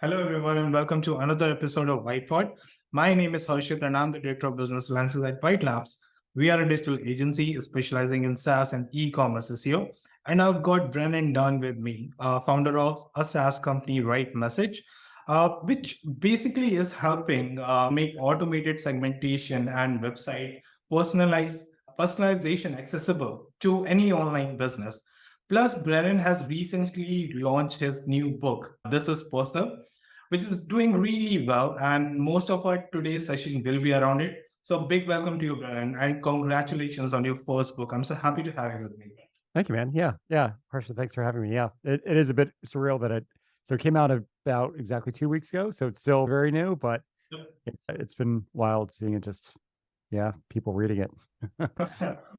Hello, everyone, and welcome to another episode of Wytpod. My name is Harshit, and I'm the Director of Business Alliances at Wytlabs. We are a digital agency specializing in SaaS and e-commerce SEO. And I've got Brennan Dunn with me, founder of a SaaS company, RightMessage, which basically is helping make automated segmentation and website personalization accessible to any online business. Plus, Brennan has recently launched his new book, This is Personal, which is doing really well. And most of our today's session will be around it. So, big welcome to you, Brennan, and congratulations on your first book. I'm so happy to have you with me. Thank you, man. Yeah. Harshit, thanks for having me. Yeah, it is a bit surreal that it came out about exactly 2 weeks ago, so it's still very new, but it's been wild seeing it people reading it.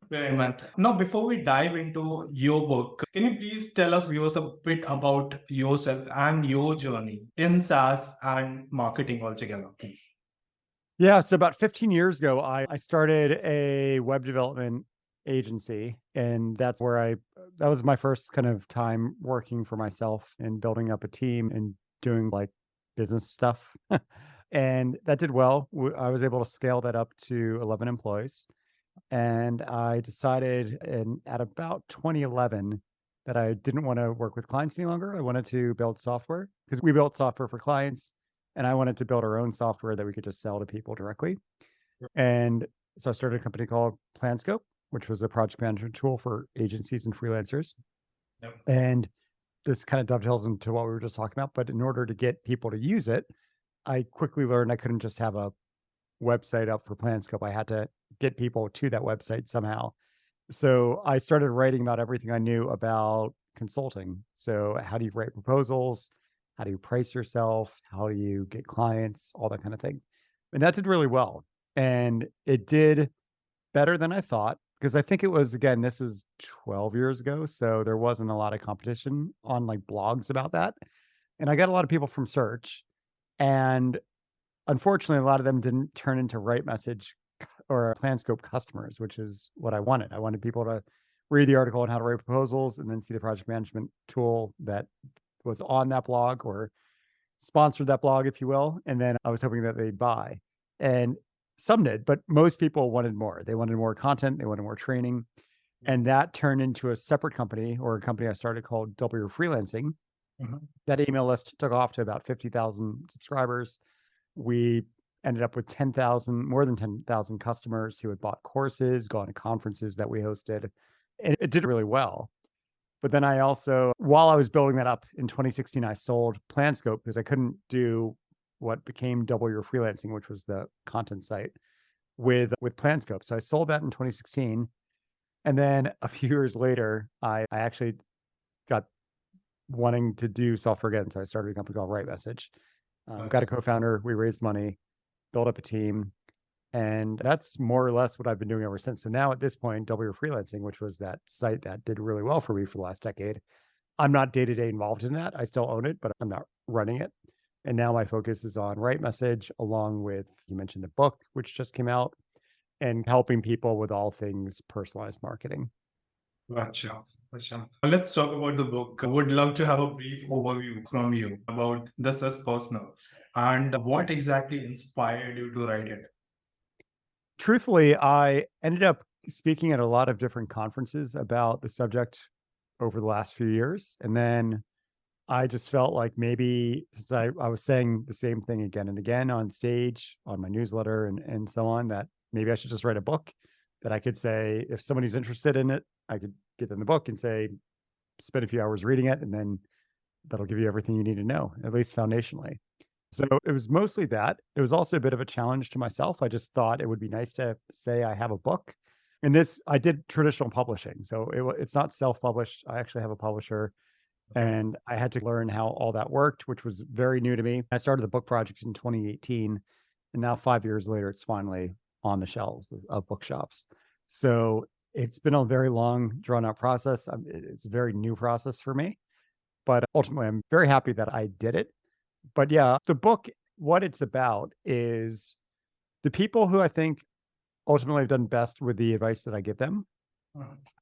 Very much. Now, before we dive into your book, can you please tell us viewers a bit about yourself and your journey in SaaS and marketing altogether, please? Yeah, so about 15 years ago, I started a web development agency, and that was my first kind of time working for myself and building up a team and doing like business stuff. And that did well. I was able to scale that up to 11 employees. And I decided at about 2011 that I didn't want to work with clients any longer. I wanted to build software because we built software for clients, and I wanted to build our own software that we could just sell to people directly. And so I started a company called PlanScope, which was a project management tool for agencies and freelancers. Yep. And this kind of dovetails into what we were just talking about. But in order to get people to use it, I quickly learned I couldn't just have a website up for PlanScope. I had to get people to that website somehow. So I started writing about everything I knew about consulting. So how do you write proposals? How do you price yourself? How do you get clients? All that kind of thing. And that did really well. And it did better than I thought, because I think it was, again, this was 12 years ago. So there wasn't a lot of competition on like blogs about that. And I got a lot of people from search. And unfortunately, a lot of them didn't turn into RightMessage or PlanScope customers, which is what I wanted. I wanted people to read the article on how to write proposals and then see the project management tool that was on that blog or sponsored that blog, if you will. And then I was hoping that they'd buy. And some did, but most people wanted more. They wanted more content. They wanted more training. And that turned into a separate company, or a company I started called W Freelancing. Mhm. That email list took off to about 50,000 subscribers. We ended up with more than 10,000 customers who had bought courses, gone to conferences that we hosted. And it did really well. But then I also, while I was building that up in 2016, I sold PlanScope because I couldn't do what became W Freelancing, which was the content site with PlanScope. So I sold that in 2016. And then a few years later, I actually got wanting to do software again. So I started a company called RightMessage. Got a co-founder, we raised money, built up a team, and that's more or less what I've been doing ever since. So now at this point, W Freelancing, which was that site that did really well for me for the last decade, I'm not day-to-day involved in that. I still own it, but I'm not running it. And now my focus is on RightMessage, along with, you mentioned the book, which just came out, and helping people with all things personalized marketing. Gotcha. Let's talk about the book. I would love to have a brief overview from you about This is Personal and what exactly inspired you to write it. Truthfully, I ended up speaking at a lot of different conferences about the subject over the last few years. And then I just felt like maybe, since I was saying the same thing again and again on stage, on my newsletter and so on, that maybe I should just write a book that I could say, if somebody's interested in it, I could get them the book and say, spend a few hours reading it, and then that'll give you everything you need to know, at least foundationally. So it was mostly that. It was also a bit of a challenge to myself. I just thought it would be nice to say I have a book. And this, I did traditional publishing. So it's not self-published. I actually have a publisher. And I had to learn how all that worked, which was very new to me. I started the book project in 2018. And now 5 years later, it's finally on the shelves of bookshops. So it's been a very long, drawn out process. It's a very new process for me. But ultimately, I'm very happy that I did it. But yeah, the book, what it's about is the people who I think ultimately have done best with the advice that I give them.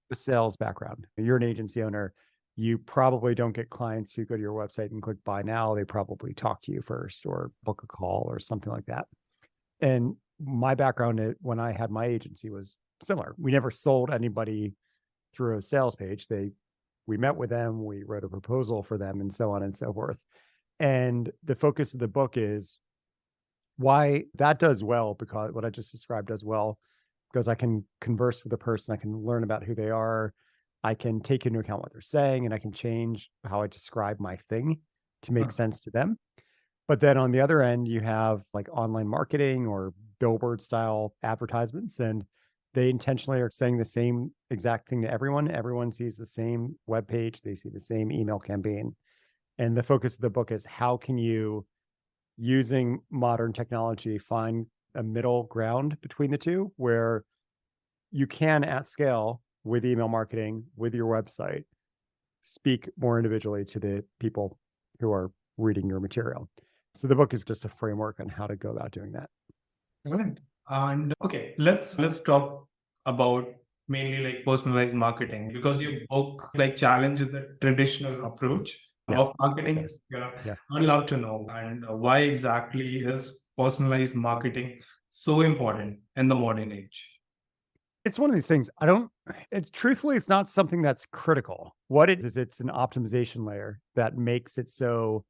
The sales background. You're an agency owner. You probably don't get clients who go to your website and click buy now. They probably talk to you first or book a call or something like that. And my background when I had my agency was similar. We never sold anybody through a sales page. We met with them, we wrote a proposal for them, and so on and so forth. And the focus of the book is why that does well, because what I just described does well, because I can converse with a person, I can learn about who they are, I can take into account what they're saying, and I can change how I describe my thing to make sense to them. But then on the other end, you have like online marketing or billboard style advertisements, and they intentionally are saying the same exact thing to everyone. Everyone sees the same web page, they see the same email campaign. And the focus of the book is how can you, using modern technology, find a middle ground between the two where you can, at scale, with email marketing, with your website, speak more individually to the people who are reading your material. So the book is just a framework on how to go about doing that. Right. And okay, let's talk about mainly like personalized marketing, because your book like challenges the traditional approach of marketing. Yes. Yeah. I'd love to know and why exactly is personalized marketing so important in the modern age? It's one of these things. Truthfully, it's not something that's critical. What it is, it's an optimization layer that makes it so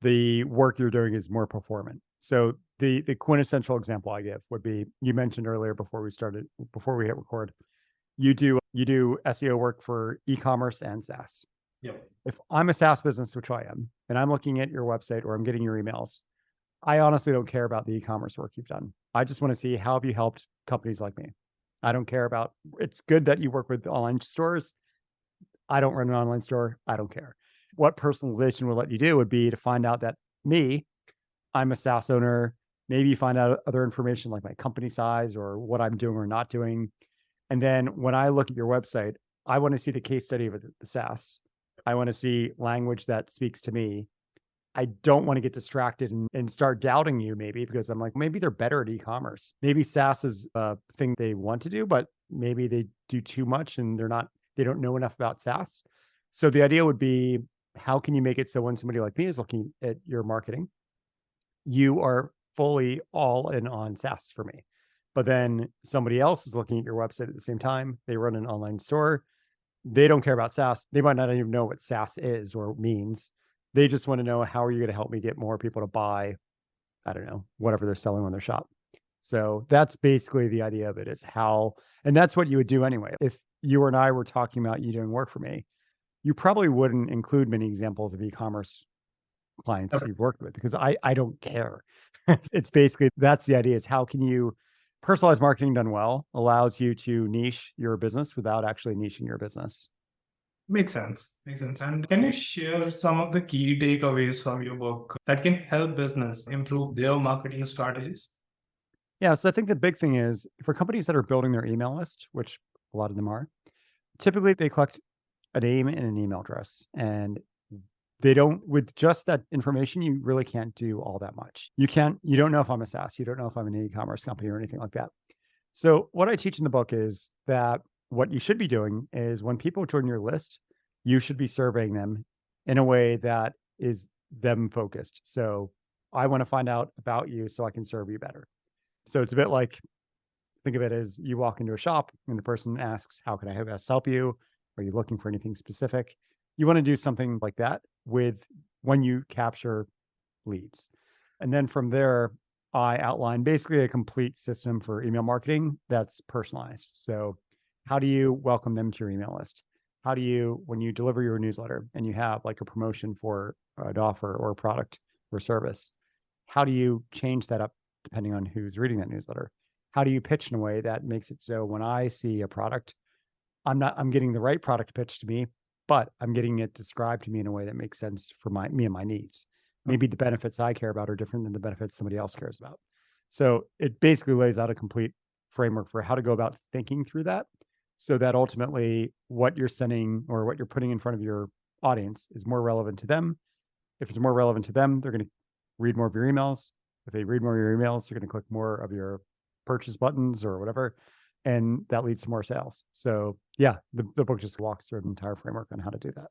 the work you're doing is more performant. So the quintessential example I give would be, you mentioned earlier before we hit record, you do SEO work for e-commerce and SaaS. Yep. If I'm a SaaS business, which I am, and I'm looking at your website or I'm getting your emails, I honestly don't care about the e-commerce work you've done. I just want to see how have you helped companies like me. I don't care about, it's good that you work with online stores. I don't run an online store. I don't care. What personalization will let you do would be to find out that I'm a SaaS owner. Maybe you find out other information like my company size or what I'm doing or not doing. And then when I look at your website, I want to see the case study of the SaaS. I want to see language that speaks to me. I don't want to get distracted and start doubting you maybe, because I'm like, maybe they're better at e-commerce. Maybe SaaS is a thing they want to do, but maybe they do too much and they don't know enough about SaaS. So the idea would be, how can you make it so when somebody like me is looking at your marketing, you are fully all in on SaaS for me. But then somebody else is looking at your website at the same time. They run an online store. They don't care about SaaS. They might not even know what SaaS is or means. They just want to know, how are you going to help me get more people to buy, I don't know, whatever they're selling on their shop. So that's basically the idea of it, is how, and that's what you would do anyway. If you and I were talking about you doing work for me, you probably wouldn't include many examples of e-commerce clients you've worked with, because I don't care. It's basically, that's the idea, is how can you, personalized marketing done well allows you to niche your business without actually niching your business. Makes sense. And can you share some of the key takeaways from your book that can help business improve their marketing strategies? Yeah. So I think the big thing is, for companies that are building their email list, which a lot of them are, typically they collect a name and an email address, and they don't, with just that information, you really can't do all that much. You don't know if I'm a SaaS, you don't know if I'm an e-commerce company or anything like that. So what I teach in the book is that what you should be doing is, when people join your list, you should be surveying them in a way that is them focused. So I want to find out about you so I can serve you better. So it's a bit like, think of it as you walk into a shop and the person asks, how can I best help you? Are you looking for anything specific? You want to do something like that when you capture leads. And then from there, I outline basically a complete system for email marketing that's personalized. So how do you welcome them to your email list? How do you, when you deliver your newsletter and you have like a promotion for an offer or a product or service, how do you change that up depending on who's reading that newsletter? How do you pitch in a way that makes it so when I see a product, I'm getting the right product pitched to me, but I'm getting it described to me in a way that makes sense for me and my needs. Maybe the benefits I care about are different than the benefits somebody else cares about. So it basically lays out a complete framework for how to go about thinking through that, so that ultimately what you're sending or what you're putting in front of your audience is more relevant to them. If it's more relevant to them, they're going to read more of your emails. If they read more of your emails, they're going to click more of your purchase buttons or whatever. And that leads to more sales. So yeah, the book just walks through an entire framework on how to do that.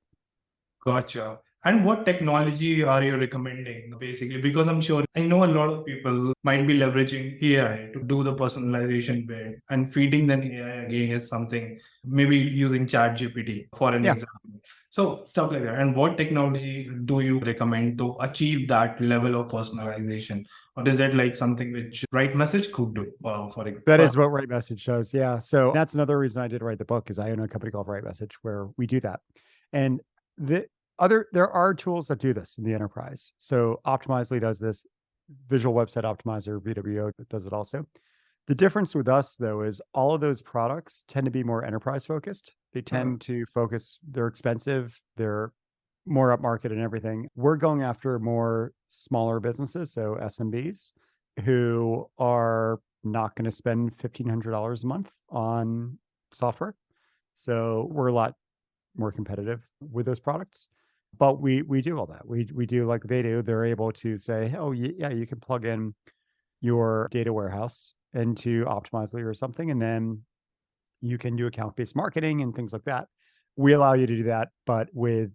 Gotcha. And what technology are you recommending basically? Because I'm sure I know a lot of people might be leveraging AI to do the personalization bit, and feeding them AI again is something, maybe using ChatGPT for an Yeah. example. So stuff like that. And what technology do you recommend to achieve that level of personalization? Or is that like something which RightMessage could do for example? That is what RightMessage shows. Yeah. So that's another reason I did write the book, is I own a company called RightMessage where we do that. And there are tools that do this in the enterprise. So Optimizely does this, Visual Website Optimizer, VWO does it also. The difference with us, though, is all of those products tend to be more enterprise focused. They tend to focus, they're expensive, they're more upmarket and everything. We're going after more smaller businesses, so SMBs, who are not going to spend $1,500 a month on software. So we're a lot more competitive with those products. But we do all that. We do like they do. They're able to say, oh, yeah, you can plug in your data warehouse into Optimizely or something, and then you can do account-based marketing and things like that. We allow you to do that, but with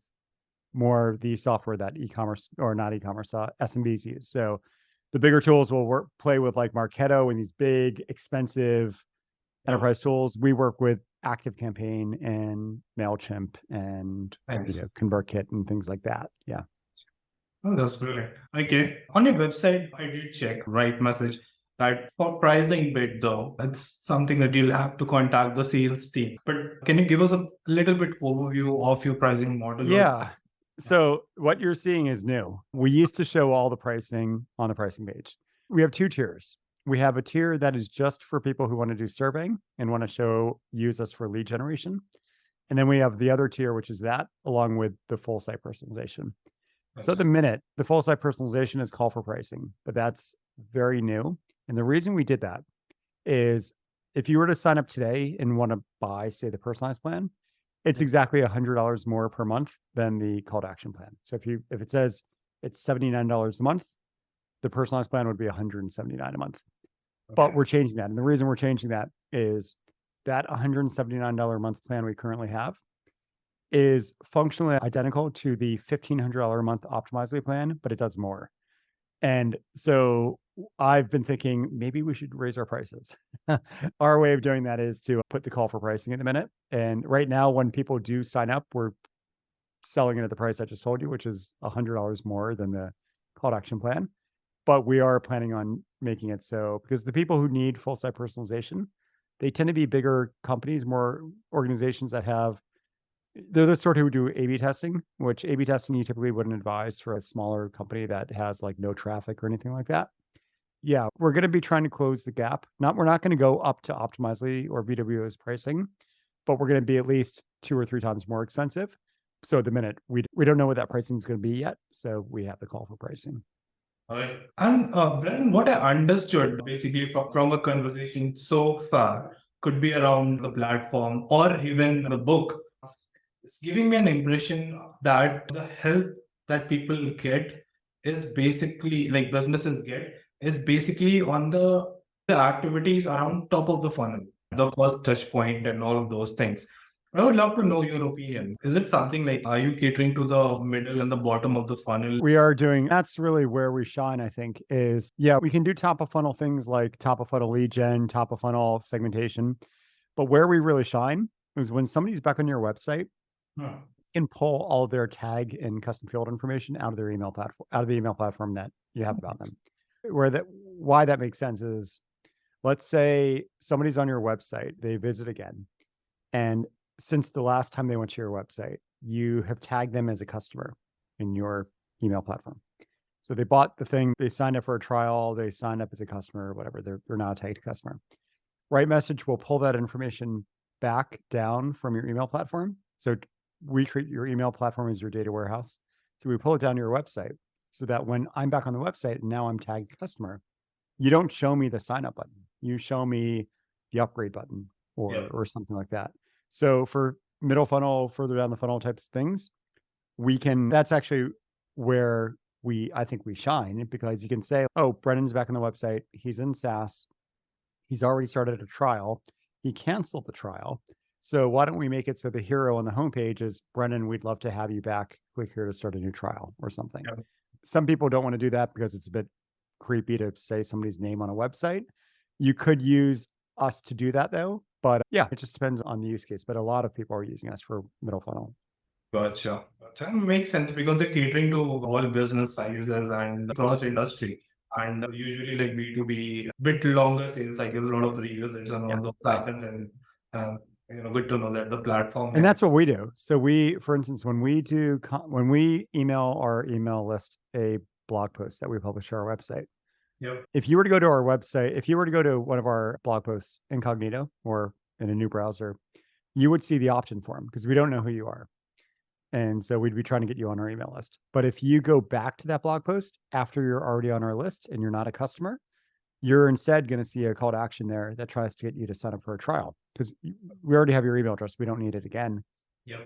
more the software that e-commerce, or not e-commerce, SMBs use. So the bigger tools will play with like Marketo and these big, expensive enterprise tools. We work with ActiveCampaign and MailChimp and ConvertKit and things like that. Yeah. Oh, that's brilliant. Okay. On your website, I did check RightMessage that for pricing bit though, it's something that you'll have to contact the sales team. But can you give us a little bit overview of your pricing model? Yeah. So what you're seeing is new. We used to show all the pricing on the pricing page. We have two tiers. We have a tier that is just for people who want to do surveying and want to use us for lead generation. And then we have the other tier, which is that, along with the full site personalization. So at the minute, the full site personalization is call for pricing, but that's very new. And the reason we did that is if you were to sign up today and want to buy, say, the personalized plan, it's exactly $100 more per month than the call to action plan. So if it says it's $79 a month, the personalized plan would be $179 a month. But we're changing that. And the reason we're changing that is that $179 a month plan we currently have is functionally identical to the $1,500 a month Optimizely plan, but it does more. And so I've been thinking maybe we should raise our prices. Our way of doing that is to put the call for pricing in a minute. And right now, when people do sign up, we're selling it at the price I just told you, which is $100 more than the call to action plan. But we are planning on making it so, because the people who need full site personalization, they tend to be bigger companies, more organizations that have, they're the sort who do A/B testing, which A/B testing you typically wouldn't advise for a smaller company that has like no traffic or anything like that. Yeah, we're going to be trying to close the gap. We're not going to go up to Optimizely or VWO's pricing, but we're going to be at least 2 or 3 times more expensive. So at the minute, we don't know what that pricing is going to be yet. So we have the call for pricing. All right. And Brennan, what I understood basically from a conversation so far could be around the platform or even the book. It's giving me an impression that the help that people get is basically like businesses get is basically on the activities around top of the funnel, the first touch point and all of those things. I would love to know your opinion. Is it something like, are you catering to the middle and the bottom of the funnel? We are doing, that's really where we shine, I think, is, yeah, we can do top of funnel things like top of funnel lead gen, top of funnel segmentation. But where we really shine is when somebody's back on your website, you can pull all their tag and custom field information out of their email platform, out of the email platform that you have about them. Why that makes sense is, let's say somebody's on your website, they visit again, and since the last time they went to your website, you have tagged them as a customer in your email platform. So they bought the thing, they signed up for a trial, they signed up as a customer, whatever, they're now a tagged customer. RightMessage will pull that information back down from your email platform. So we treat your email platform as your data warehouse. So we pull it down to your website so that when I'm back on the website and now I'm tagged customer, you don't show me the sign up button. You show me the upgrade button or something like that. So for middle funnel, further down the funnel types of things, that's actually where I think we shine, because you can say, oh, Brennan's back on the website. He's in SaaS. He's already started a trial. He canceled the trial. So why don't we make it so the hero on the homepage is, Brennan, we'd love to have you back click here to start a new trial or something. Yeah. Some people don't want to do that because it's a bit creepy to say somebody's name on a website. You could use us to do that though. But yeah, it just depends on the use case. But a lot of people are using us for middle funnel. Gotcha. That makes sense because they're catering to all business sizes and across industry. And usually like B2B, bit longer sales cycles, a lot of reusers and all those happens. And good to know that the platform. And that's what we do. So we, for instance, when we email our email list a blog post that we publish to our website, if you were to go to our website, if you were to go to one of our blog posts incognito or in a new browser, you would see the opt-in form because we don't know who you are. And so we'd be trying to get you on our email list. But if you go back to that blog post after you're already on our list and you're not a customer, you're instead going to see a call to action there that tries to get you to sign up for a trial because we already have your email address. We don't need it again.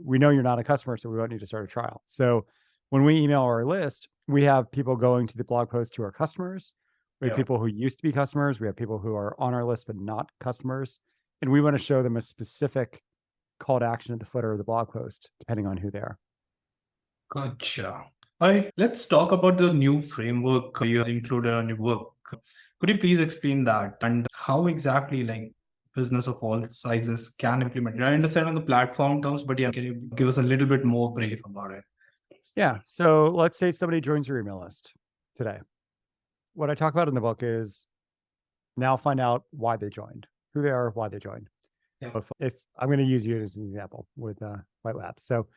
We know you're not a customer, so we don't need to start a trial. So when we email our list, we have people going to the blog post to our customers. We have people who used to be customers. We have people who are on our list but not customers. And we want to show them a specific call to action at the footer of the blog post, depending on who they are. Gotcha. All right, let's talk about the new framework you included on your work. Could you please explain that and how exactly like business of all sizes can implement it? I understand on the platform terms, but can you give us a little bit more brief about it? Yeah. So let's say somebody joins your email list today. What I talk about in the book is now find out why they joined, who they are, why they joined. If I'm going to use you as an example with Wytlabs. So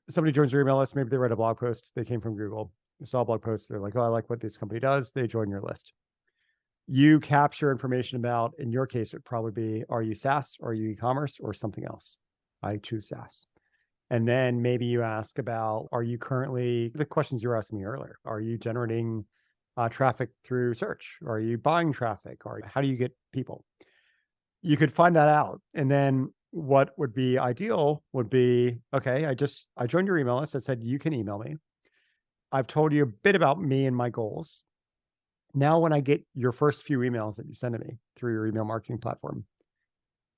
somebody joins your email list, maybe they read a blog post, they came from Google, they saw a blog post, they're like, oh, I like what this company does, they join your list. You capture information about, in your case, it would probably be, are you SaaS, or are you e-commerce, or something else? I choose SaaS. And then maybe you ask about, are you currently, the questions you were asking me earlier, are you generating traffic through search? Or are you buying traffic? Or how do you get people? You could find that out. And then what would be ideal would be, okay, I joined your email list. I said, you can email me. I've told you a bit about me and my goals. Now, when I get your first few emails that you send to me through your email marketing platform,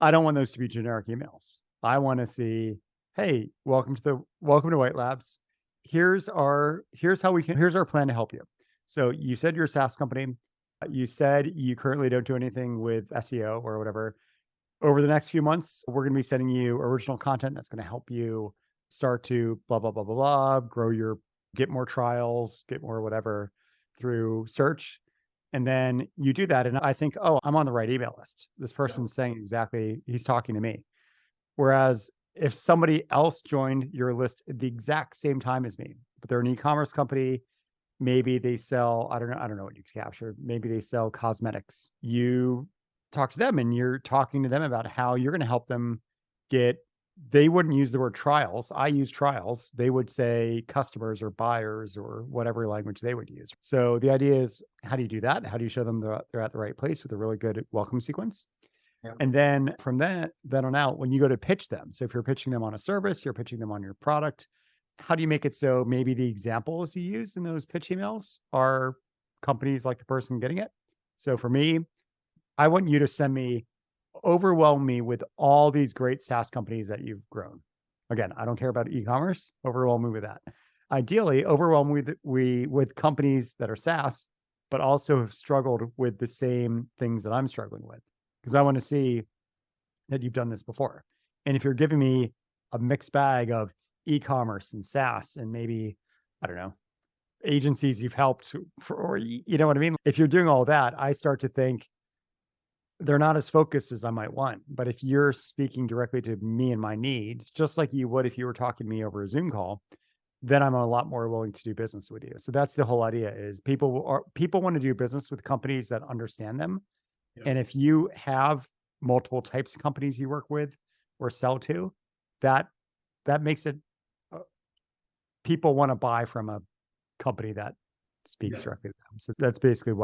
I don't want those to be generic emails. I want to see, hey, welcome to Wytlabs. Here's our plan to help you. So you said you're a SaaS company. You said you currently don't do anything with SEO or whatever. Over the next few months, we're going to be sending you original content that's going to help you start to blah, blah, blah, blah, blah, get more trials, get more whatever through search. And then you do that. And I think, oh, I'm on the right email list. This person's saying exactly, he's talking to me. Whereas if somebody else joined your list at the exact same time as me, but they're an e-commerce company, maybe they sell, I don't know what you capture. Maybe they sell cosmetics. You talk to them and you're talking to them about how you're going to help them they wouldn't use the word trials. I use trials. They would say customers or buyers or whatever language they would use. So the idea is, how do you do that? How do you show them they're at the right place with a really good welcome sequence? And then from then on out, when you go to pitch them, so if you're pitching them on a service, you're pitching them on your product, how do you make it so maybe the examples you use in those pitch emails are companies like the person getting it? So for me, I want you to overwhelm me with all these great SaaS companies that you've grown. Again, I don't care about e-commerce. Overwhelm me with that. Ideally, overwhelm me with companies that are SaaS, but also have struggled with the same things that I'm struggling with. Because I want to see that you've done this before. And if you're giving me a mixed bag of e-commerce and SaaS and maybe, I don't know, agencies you've helped or you know what I mean? If you're doing all that, I start to think they're not as focused as I might want. But if you're speaking directly to me and my needs, just like you would if you were talking to me over a Zoom call, then I'm a lot more willing to do business with you. So that's the whole idea is people want to do business with companies that understand them. And if you have multiple types of companies you work with or sell to, that makes it people want to buy from a company that speaks directly to them. So that's basically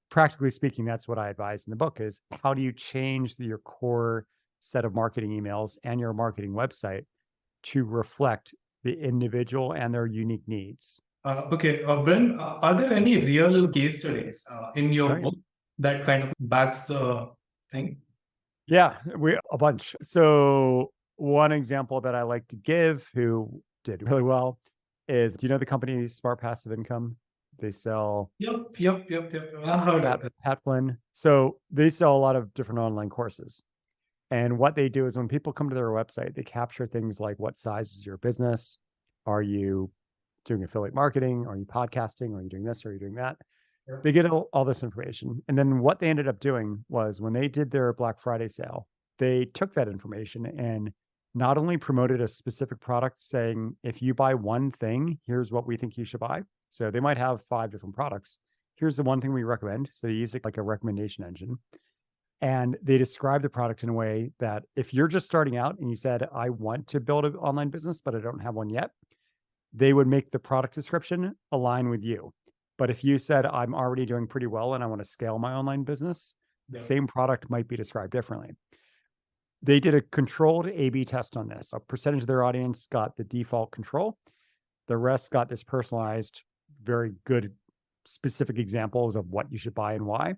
practically speaking, that's what I advise in the book is how do you change your core set of marketing emails and your marketing website to reflect the individual and their unique needs. Okay, Ben, are there any real case studies in your book that kind of backs the thing? Yeah, a bunch. So one example that I like to give who did really well is, do you know the company Smart Passive Income? They sell Yep. I heard of it. Pat Flynn. So they sell a lot of different online courses. And what they do is when people come to their website, they capture things like what size is your business? Are you doing affiliate marketing? Are you podcasting? Are you doing this? Are you doing that? Yep. They get all this information. And then what they ended up doing was when they did their Black Friday sale, they took that information and not only promoted a specific product saying, if you buy one thing, here's what we think you should buy. So they might have 5 different products. Here's the one thing we recommend. So they use it like a recommendation engine. And they describe the product in a way that if you're just starting out and you said, I want to build an online business, but I don't have one yet, they would make the product description align with you. But if you said, I'm already doing pretty well and I want to scale my online business, the same product might be described differently. They did a controlled A/B test on this. A percentage of their audience got the default control. The rest got this personalized, very good, specific examples of what you should buy and why.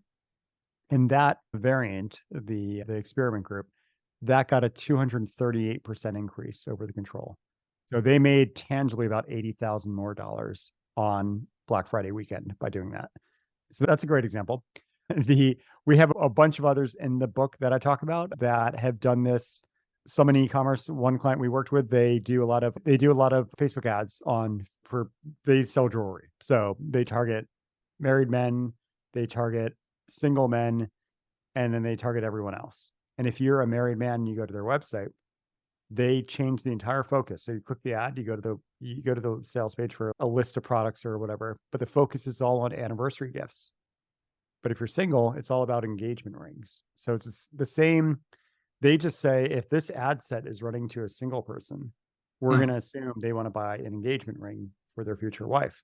And that variant, the experiment group, that got a 238% increase over the control. So they made tangibly about $80,000 more on Black Friday weekend by doing that. So that's a great example. We have a bunch of others in the book that I talk about that have done this. Some in e-commerce. One client we worked with, they do a lot of Facebook ads they sell jewelry. So they target married men, they target single men, and then they target everyone else. And if you're a married man and you go to their website, they change the entire focus. So you click the ad, you go to the sales page for a list of products or whatever, but the focus is all on anniversary gifts. But if you're single, it's all about engagement rings. So it's the same. They just say, if this ad set is running to a single person, we're going to assume they want to buy an engagement ring for their future wife.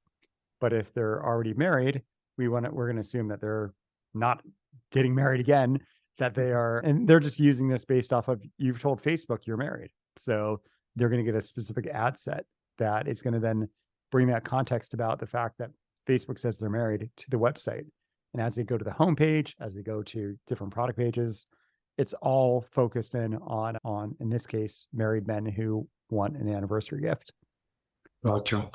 But if they're already married, we're going to assume that they're not getting married again, that they're just using this based off of, you've told Facebook you're married. So they're going to get a specific ad set that is going to then bring that context about the fact that Facebook says they're married to the website. And as they go to the homepage, as they go to different product pages, it's all focused in in this case, married men who want an anniversary gift. Gotcha.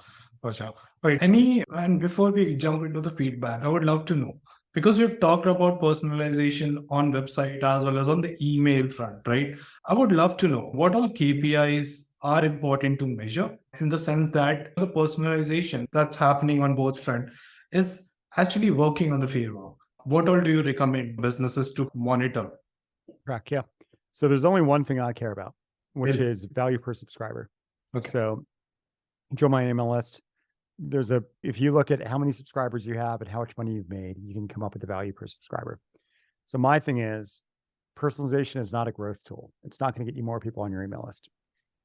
Right. And before we jump into the feedback, I would love to know, because you've talked about personalization on website as well as on the email front, right? I would love to know what all KPIs are important to measure, in the sense that the personalization that's happening on both front is actually working on the favor. What all do you recommend businesses to monitor? Correct. Yeah. So there's only one thing I care about, which is value per subscriber. Okay. So join my email list. If you look at how many subscribers you have and how much money you've made, you can come up with the value per subscriber. So my thing is, personalization is not a growth tool. It's not going to get you more people on your email list.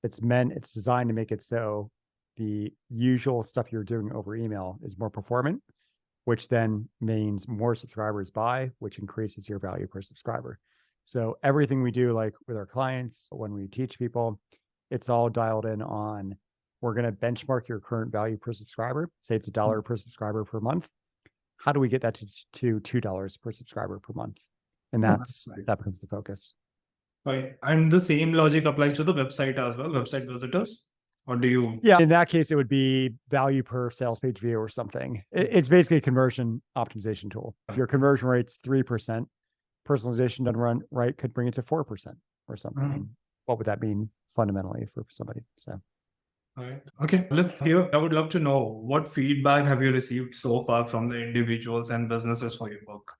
It's designed to make it so the usual stuff you're doing over email is more performant, which then means more subscribers buy, which increases your value per subscriber. So everything we do, like with our clients, when we teach people, it's all dialed in on, we're going to benchmark your current value per subscriber. Say it's $1 per subscriber per month. How do we get that to $2 per subscriber per month? And that becomes the focus. Right. And the same logic applies to the website as well, website visitors? Or do you? Yeah, in that case, it would be value per sales page view or something. It's basically a conversion optimization tool. If your conversion rate's 3%, personalization done run right could bring it to 4% or something. What would that mean fundamentally for somebody? So, all right. Okay, let's hear. I would love to know, what feedback have you received so far from the individuals and businesses for your book?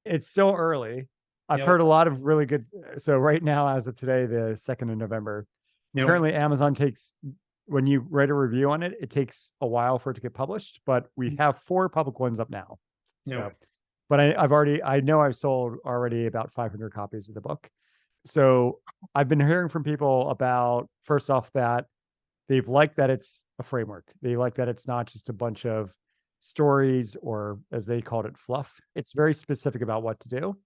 It's still early. I've heard a lot of really good. So right now, as of today, the 2nd of November, currently Amazon when you write a review on it, it takes a while for it to get published, but we have 4 public ones up now. So, but I know I've sold already about 500 copies of the book. So I've been hearing from people about, first off, that they've liked that it's a framework. They like that it's not just a bunch of stories, or as they called it, fluff. It's very specific about what to do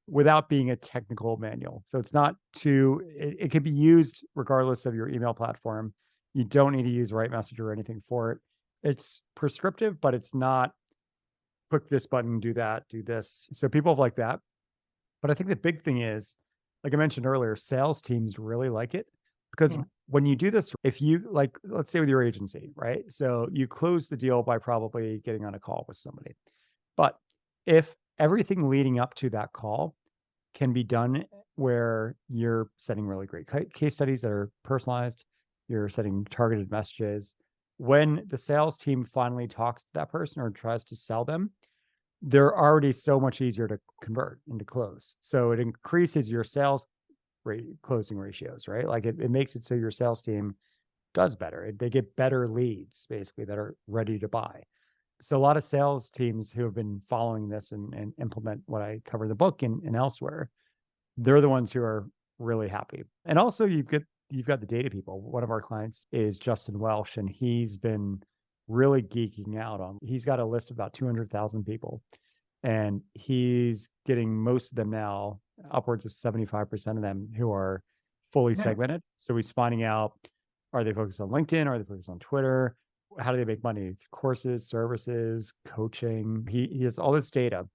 without being a technical manual. So it's not it can be used regardless of your email platform. You don't need to use RightMessage or anything for it. It's prescriptive, but it's not click this button, do that, do this. So people have liked that. But I think the big thing is like I mentioned earlier, sales teams really like it because Hmm. when you do this, if you like, let's say with your agency, right? So you close the deal by probably getting on a call with somebody. But if everything leading up to that call can be done where you're setting really great case studies that are personalized, you're setting targeted messages. When the sales team finally talks to that person or tries to sell them, they're already so much easier to convert and to close. So it increases your sales rate closing ratios, right? Like it makes it so your sales team does better. They get better leads basically that are ready to buy. So a lot of sales teams who have been following this and implement what I cover in the book and elsewhere, they're the ones who are really happy. And also you've got the data people. One of our clients is Justin Welsh, and he's been really geeking out on. He's got a list of about 200,000 people, and he's getting most of them now, upwards of 75% of them who are fully Yeah. segmented. So he's finding out, are they focused on LinkedIn? Are they focused on Twitter? How do they make money? Courses, services, coaching. He has all this data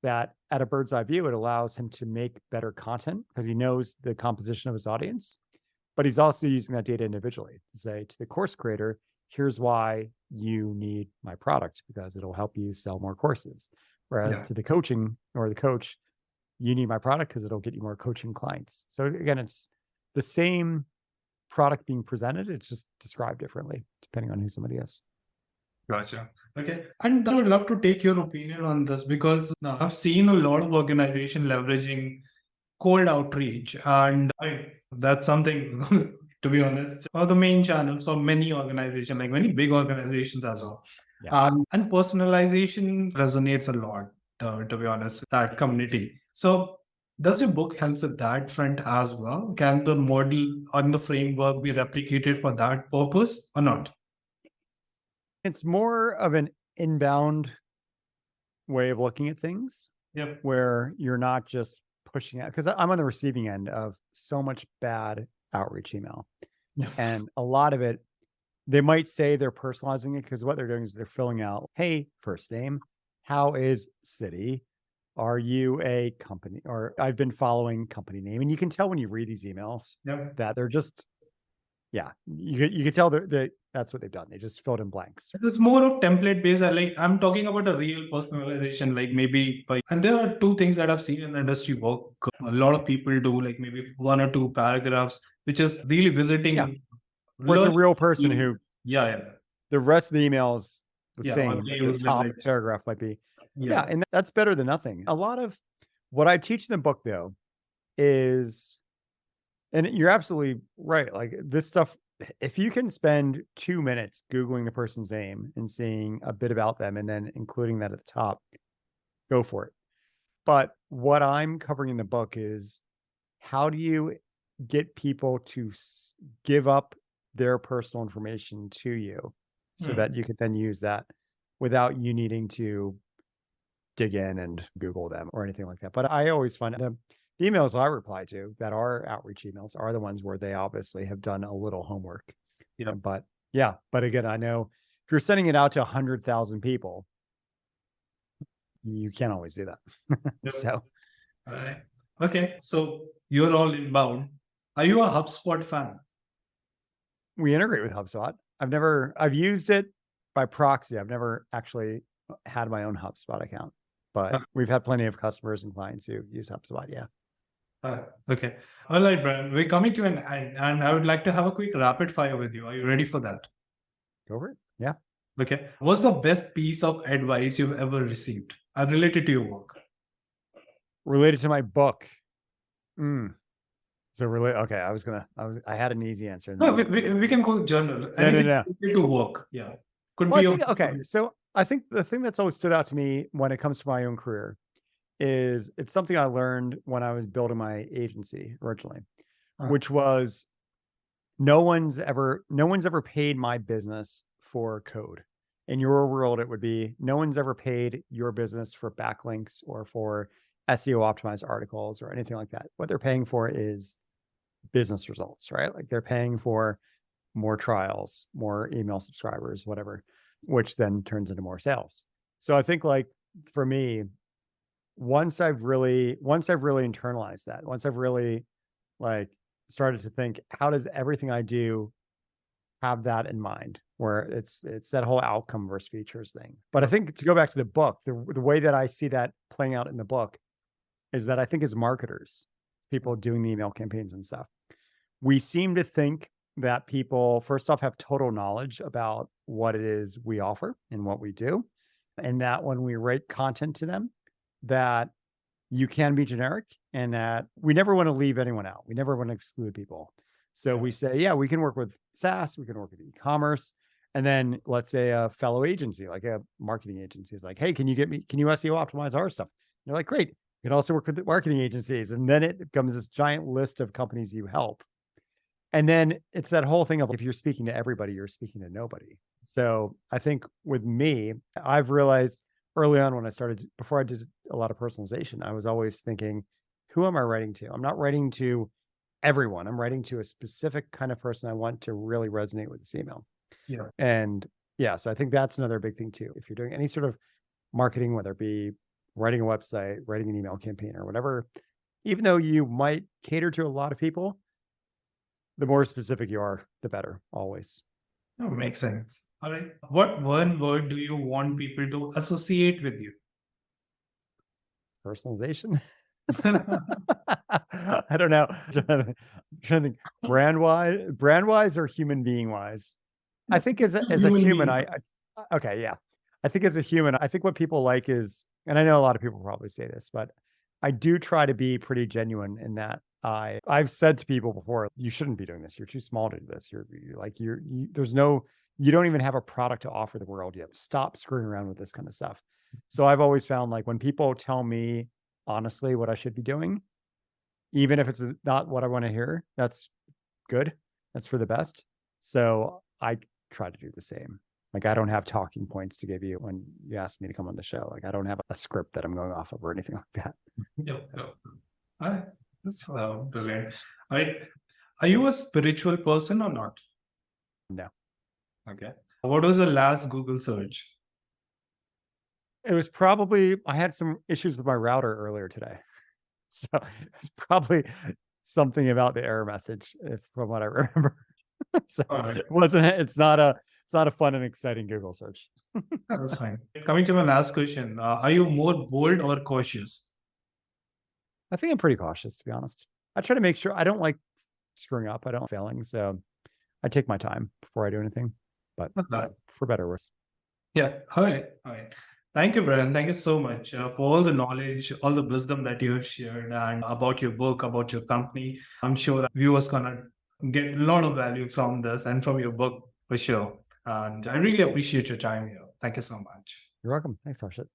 that at a bird's eye view, it allows him to make better content because he knows the composition of his audience. But he's also using that data individually to say to the course creator, here's why you need my product because it'll help you sell more courses. Whereas Yeah. to the coaching or the coach, you need my product because it'll get you more coaching clients. So again, it's the same product being presented. It's just described differently depending on who somebody is. Gotcha. Okay. And I would love to take your opinion on this because now I've seen a lot of organization leveraging cold outreach, and that's something to be honest, one of the main channels for many organizations, like many big organizations as well. Yeah. And personalization resonates a lot, to be honest, that community. So does your book help with that front as well? Can the model and the framework be replicated for that purpose or not? It's more of an inbound way of looking at things Yep. where you're not just pushing out, because I'm on the receiving end of so much bad outreach email. Yeah. And a lot of it, they might say they're personalizing it because what they're doing is they're filling out, hey, first name, how is city? Are you a company? Or I've been following company name. And you can tell when you read these emails Yep. that they're just, yeah, you can tell that's what they've done. They just filled in blanks. It's more of template based. Like I'm talking about a real personalization, like maybe and there are two things that I've seen in the industry work. A lot of people do like maybe one or two paragraphs, which is really visiting. Yeah. Where it's a real person who, yeah. the rest of the email is the Yeah. same, but the top paragraph might be. Yeah. And that's better than nothing. A lot of what I teach in the book, though, is, and you're absolutely right. Like this stuff, if you can spend 2 minutes Googling a person's name and seeing a bit about them and then including that at the top, go for it. But what I'm covering in the book is how do you get people to give up their personal information to you so that you could then use that without you needing to dig in and Google them or anything like that. But I always find the emails I reply to that are outreach emails are the ones where they obviously have done a little homework. Yeah. But yeah, but again, I know if you're sending it out to 100,000 people, you can't always do that. Yep. So, all right. Okay. So you're all inbound. Are you a HubSpot fan? we integrate with HubSpot. I've used it by proxy. I've never actually had my own HubSpot account, but we've had plenty of customers and clients who use HubSpot. Yeah. Okay. All right, Brian. We're coming to an end, and I would like to have a quick rapid fire with you. Are you ready for that? Go for it. Yeah. Okay. What's the best piece of advice you've ever received related to your work? Related to my book. So really, okay. I had an easy answer. No, we can go journal. No. Related to work. Yeah. Could Well, be. I think, okay. So I think the thing that's always stood out to me when it comes to my own career is it's something I learned when I was building my agency originally, which was no one's ever paid my business for code. In your world, it would be no one's ever paid your business for backlinks or for SEO optimized articles or anything like that. What they're paying for is business results, right? Like they're paying for more trials, more email subscribers, whatever, which then turns into more sales. So I think like for me, once I've really internalized that, once I've really like started to think, how does everything I do have that in mind, where it's that whole outcome versus features thing. But I think to go back to the book, the way that I see that playing out in the book is that I think as marketers, people doing the email campaigns and stuff, we seem to think that people first off have total knowledge about what it is we offer and what we do, and that when we write content to them, that you can be generic and that we never want to leave anyone out. We never want to exclude people. So we say, yeah, we can work with SaaS, we can work with e-commerce. And then let's say a fellow agency, like a marketing agency is like, hey, can you SEO optimize our stuff? And you're like, great. You can also work with the marketing agencies. And then it becomes this giant list of companies you help. And then it's that whole thing of if you're speaking to everybody, you're speaking to nobody. So I think with me, I've realized early on when I started, before I did a lot of personalization, I was always thinking, who am I writing to? I'm not writing to everyone. I'm writing to a specific kind of person I want to really resonate with this email. Yeah. And yeah, so I think that's another big thing too. If you're doing any sort of marketing, whether it be writing a website, writing an email campaign or whatever, even though you might cater to a lot of people, the more specific you are, the better, always. That makes sense. All right. What one word do you want people to associate with you? Personalization. I don't know. I'm trying to think. Brand wise or human being wise? I think as a human, okay, yeah. I think as a human, I think what people like is, and I know a lot of people probably say this, but I do try to be pretty genuine in that I've said to people before, you shouldn't be doing this. You're too small to do this. You don't even have a product to offer the world yet. Stop screwing around with this kind of stuff. So I've always found like when people tell me honestly what I should be doing, even if it's not what I want to hear, that's good. That's for the best. So I try to do the same. Like I don't have talking points to give you when you ask me to come on the show. Like I don't have a script that I'm going off of or anything like that. Yes. All right. That's brilliant. All right. Are you a spiritual person or not? No. Okay. What was the last Google search? It was probably, I had some issues with my router earlier today. So it's probably something about the error message, from what I remember. So it's not a fun and exciting Google search. That's fine. Coming to my last question, are you more bold or cautious? I think I'm pretty cautious, to be honest. I try to make sure I don't like screwing up. I don't like failing. So I take my time before I do anything, but for better or worse. Yeah. All right. Thank you, Brennan. Thank you so much for all the knowledge, all the wisdom that you have shared and about your book, about your company. I'm sure that viewers gonna get a lot of value from this and from your book for sure. And I really appreciate your time here. Thank you so much. You're welcome. Thanks, Harshit.